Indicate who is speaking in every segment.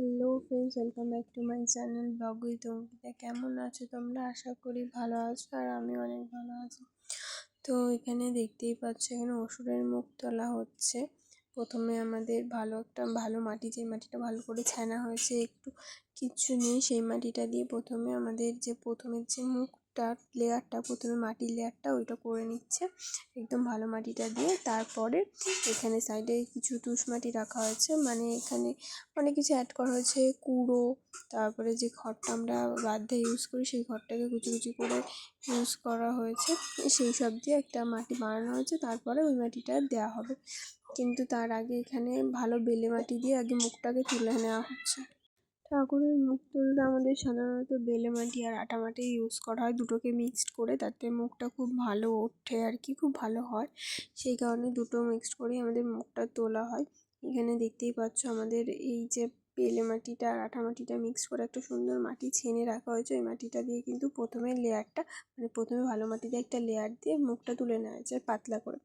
Speaker 1: Hello friends, welcome back to my channel blog with Ankita. কেমন আছো তোমরা? আশা করি ভালো আছো, আর আমি অনেক ভালো আছি। তো এখানে দেখতেই পাচ্ছ, এখানে অসুরের মুখ তোলা হচ্ছে। প্রথমে আমাদের ভালো মাটি, যে মাটিটা ভালো করে ছানা হয়েছে, একটু কিচ্ছু নেই, সেই মাটিটা দিয়ে প্রথমে আমাদের প্রথমের যে মুখটা লেয়ারটা, প্রথমে মাটির লেয়ারটা ওইটা করে নিচ্ছে একদম ভালো মাটিটা দিয়ে। তারপরে এখানে সাইডে কিছু তুষ মাটি রাখা হয়েছে, মানে এখানে অনেক কিছু অ্যাড করা হয়েছে, কুড়ো, তারপরে যে খড়টা আমরা বাধ্যে ইউজ করি সেই খড়টাকে কুচি কুচি করে ইউজ করা হয়েছে। সেই সব দিয়ে একটা মাটি বানানো হয়েছে, তারপরে ওই মাটিটা দেওয়া হবে। কিন্তু তার আগে এখানে ভালো বেলে মাটি দিয়ে আগে মুখটাকে তুলে নেওয়া হচ্ছে। ঠাকুরের মুখ তুলতে আমাদের সাধারণত বেলে মাটি আর আটা মাটি ইউজ করা হয়, দুটোকে মিক্সড করে, তাতে মুখটা খুব ভালো ওঠে আর কি, খুব ভালো হয়। সেই কারণে দুটো মিক্সড করেই আমাদের মুখটা তোলা হয়। এখানে দেখতেই পাচ্ছ আমাদের এই যে বেলে মাটিটা আর আটা মাটিটা মিক্স করে একটা সুন্দর মাটি ছেনে রাখা হয়েছে। ওই মাটিটা দিয়ে কিন্তু প্রথমে ভালো মাটি দিয়ে একটা লেয়ার দিয়ে মুখটা তুলে নেওয়া হয়েছে পাতলা করে।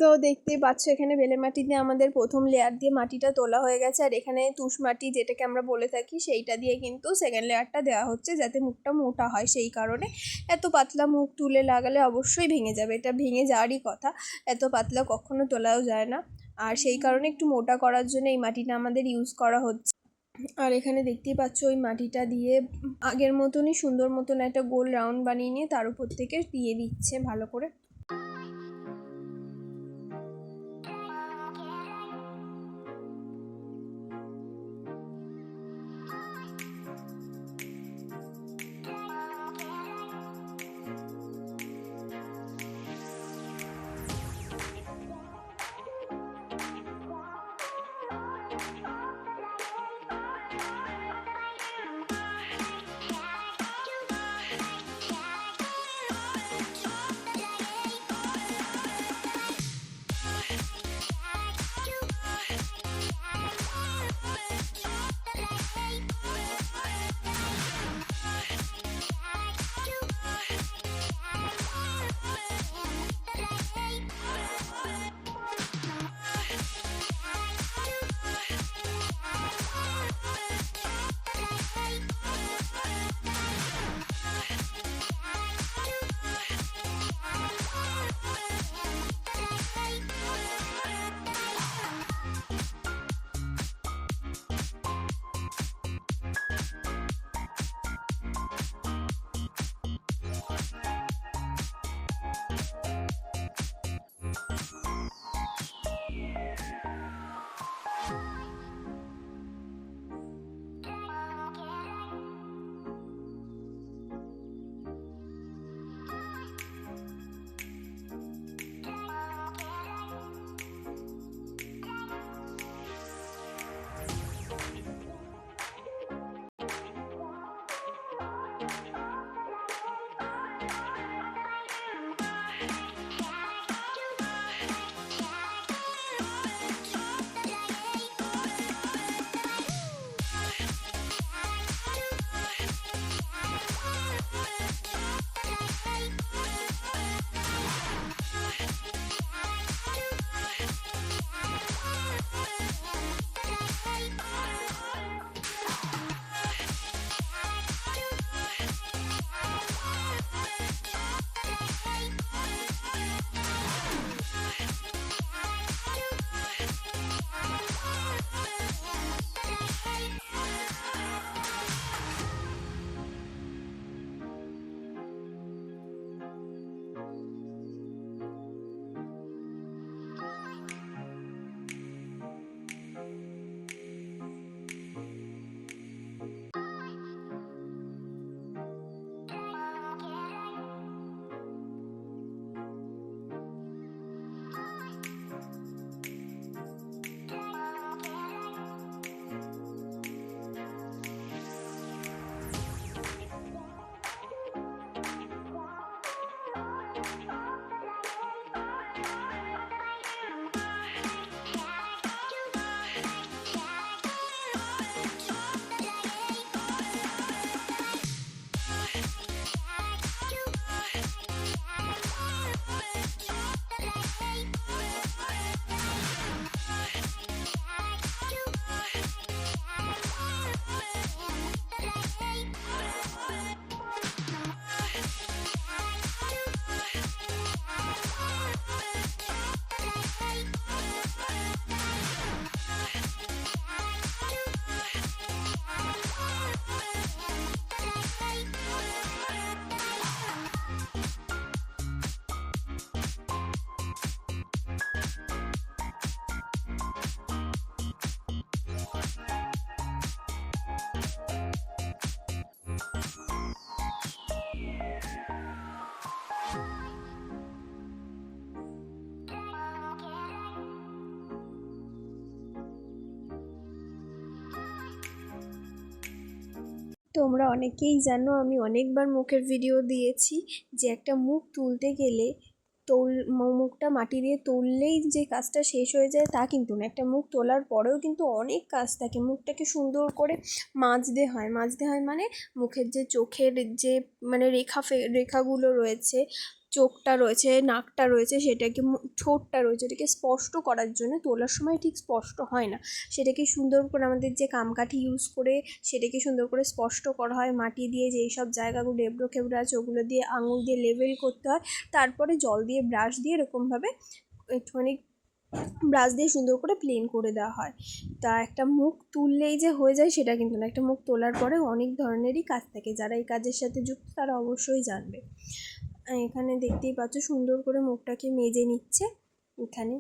Speaker 1: তো দেখতেই পাচ্ছ এখানে বেলে মাটি দিয়ে আমাদের প্রথম লেয়ার দিয়ে মাটিটা তোলা হয়ে গেছে, আর এখানে তুষ মাটি যেটাকে আমরা বলে থাকি সেইটা দিয়ে কিন্তু সেকেন্ড লেয়ারটা দেওয়া হচ্ছে, যাতে মুখটা মোটা হয়। সেই কারণে এত পাতলা মুখ তুলে লাগালে অবশ্যই ভেঙে যাবে, এটা ভেঙে যাওয়ারই কথা, এত পাতলা কখনো তোলাও যায় না। আর সেই কারণে একটু মোটা করার জন্য এই মাটিটা আমাদের ইউজ করা হচ্ছে। আর এখানে দেখতেই পাচ্ছ ওই মাটিটা দিয়ে আগের মতনই সুন্দর মতন একটা গোল রাউন্ড বানিয়ে নিয়ে তার উপর থেকে দিয়ে দিচ্ছে ভালো করে। তোমরা অনেকেই জানো আমি অনেকবার মুখের ভিডিও দিয়েছি যে একটা মুখ তুলতে গেলে মুখটা মাটি দিয়ে তুললেই যে কাজটা শেষ হয়ে যায় তা কিন্তু না। একটা মুখ তোলার পরেও কিন্তু অনেক কাজ থাকে। মুখটাকে সুন্দর করে মাজতে হয় মানে মুখের যে চোখের যে মানে রেখাগুলো রয়েছে, চোখটা রয়েছে, নাকটা রয়েছে, সেটাকে ঠোঁটটা রয়েছে, এটাকে স্পষ্ট করার জন্য তোলার সময় ঠিক স্পষ্ট হয় না, সেটাকে সুন্দর করে আমাদের যে কামকাঠি ইউজ করে সেটাকে সুন্দর করে স্পষ্ট করা হয়। মাটি দিয়ে যেই সব জায়গাগুলো এবড়ো খেবড়ো আছে ওগুলো দিয়ে আঙুল দিয়ে লেবেল করতে হয়, তারপরে জল দিয়ে ব্রাশ দিয়ে এরকমভাবে একটুখানি ব্রাশ দিয়ে সুন্দর করে প্লেন করে দেওয়া হয়। তা একটা মুখ তুললেই যে হয়ে যায় সেটা কিন্তু না। একটা মুখ তোলার পরে অনেক ধরনেরই কাজ থাকে, যারা এই কাজের সাথে যুক্ত তারা অবশ্যই জানবে। এখানে দেখতেই পাচ্ছ সুন্দর করে মুখটাকে মেজে নিচ্ছে। এখানে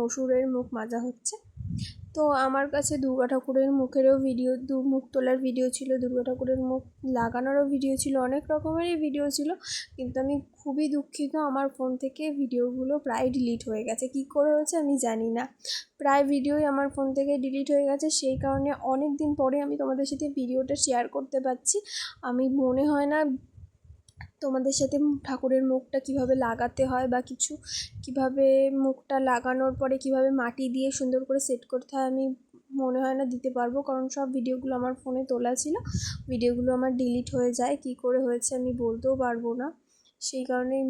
Speaker 1: অসুরের মুখ মাজা হচ্ছে। তো আমার কাছে দুর্গা ঠাকুরের মুখেরও ভিডিও, মুখ তোলার ভিডিও ছিল, দুর্গা ঠাকুরের মুখ লাগানোরও ভিডিও ছিল, অনেক রকমেরই ভিডিও ছিল, কিন্তু আমি খুবই দুঃখিত আমার ফোন থেকে ভিডিওগুলো প্রায় ডিলিট হয়ে গেছে। কী করে হয়েছে আমি জানি না, প্রায় ভিডিওই আমার ফোন থেকে ডিলিট হয়ে গেছে। সেই কারণে অনেক দিন পরে আমি তোমাদের সাথে ভিডিওটা শেয়ার করতে পারছি। আমি মনে হয় না তোমাদের সাথে ঠাকুরের মুখটা কিভাবে লাগাতে হয় বা কিছু, কিভাবে মুখটা লাগানোর পরে কিভাবে মাটি দিয়ে সুন্দর করে সেট করতে হয় আমি মনে হয় না দিতে পারবো, কারণ সব ভিডিওগুলো আমার ফোনে তোলা ছিল, ভিডিওগুলো আমার ডিলিট হয়ে যায়। কী করে হয়েছে আমি বলতেও পারবো না। সেই কারণেই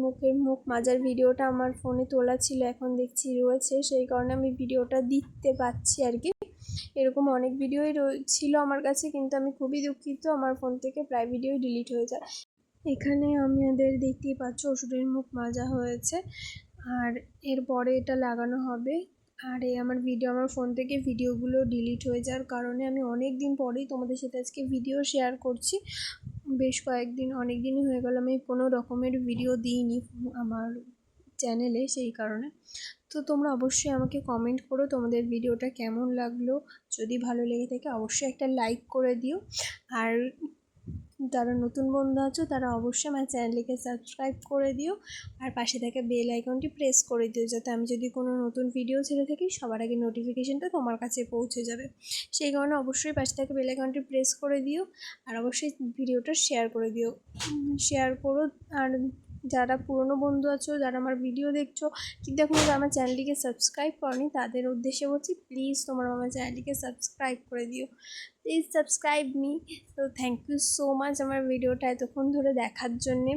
Speaker 1: মুখ মাজার ভিডিওটা আমার ফোনে তোলা ছিল, এখন দেখছি রয়েছে, সেই কারণে আমি ভিডিওটা দিতে পারছি আর কি। এরকম অনেক ভিডিওই ছিল আমার কাছে, কিন্তু আমি খুবই দুঃখিত আমার ফোন থেকে প্রায় ভিডিওই ডিলিট হয়ে যায়। এখানে আমাদের দেখতেই পাচ্ছ ওষুধের মুখ মাজা হয়েছে, আর এরপরে এটা লাগানো হবে। আর এই আমার ফোন থেকে ভিডিওগুলো ডিলিট হয়ে যাওয়ার কারণে আমি অনেক দিন পরেই তোমাদের সাথে আজকে ভিডিও শেয়ার করছি। বেশ অনেক দিনই হয়ে গেল আমি কোনো রকমের ভিডিও দিইনি আমার চ্যানেলে, সেই কারণে। তো তোমরা অবশ্যই আমাকে কমেন্ট করো তোমাদের ভিডিওটা কেমন লাগলো। যদি ভালো লেগে থাকে অবশ্যই একটা লাইক করে দিও, আর যারা নতুন বন্ধু আছো তারা অবশ্যই আমার চ্যানেলটিকে সাবস্ক্রাইব করে দিও, আর পাশে থাকা বেল আইকনটি প্রেস করে দিও, যাতে আমি যদি কোনো নতুন ভিডিও ছেড়ে থাকি সবার আগে নোটিফিকেশনটা তোমার কাছে পৌঁছে যাবে। সেই কারণে অবশ্যই পাশে থাকা বেল আইকনটি প্রেস করে দিও, আর অবশ্যই ভিডিওটা শেয়ার করে দিও, শেয়ার করো। আর যারা পুরনো বন্ধু আছো, যারা আমার ভিডিও দেখছো কিন্তু এখনও আমার চ্যানেলটিকে সাবস্ক্রাইব করনি, তাদের উদ্দেশ্যে বলছি প্লিজ তোমরা আমার চ্যানেলটিকে সাবস্ক্রাইব করে দিও, প্লিজ সাবস্ক্রাইব মি। তো থ্যাংক ইউ সো মাচ আমার ভিডিওটা এতক্ষণ ধরে দেখার জন্যে।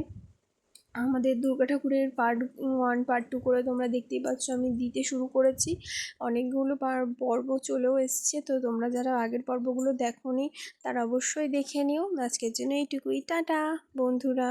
Speaker 1: আমাদের দুর্গা ঠাকুরের পার্ট 1 পার্ট 2 করে তোমরা দেখতেই পাচ্ছ আমি দিতে শুরু করেছি, অনেকগুলো পর্ব চলেও এসছে। তো তোমরা যারা আগের পর্বগুলো দেখোনি তারা অবশ্যই দেখে নিও। আজকের জন্য এইটুকুই, টাটা বন্ধুরা।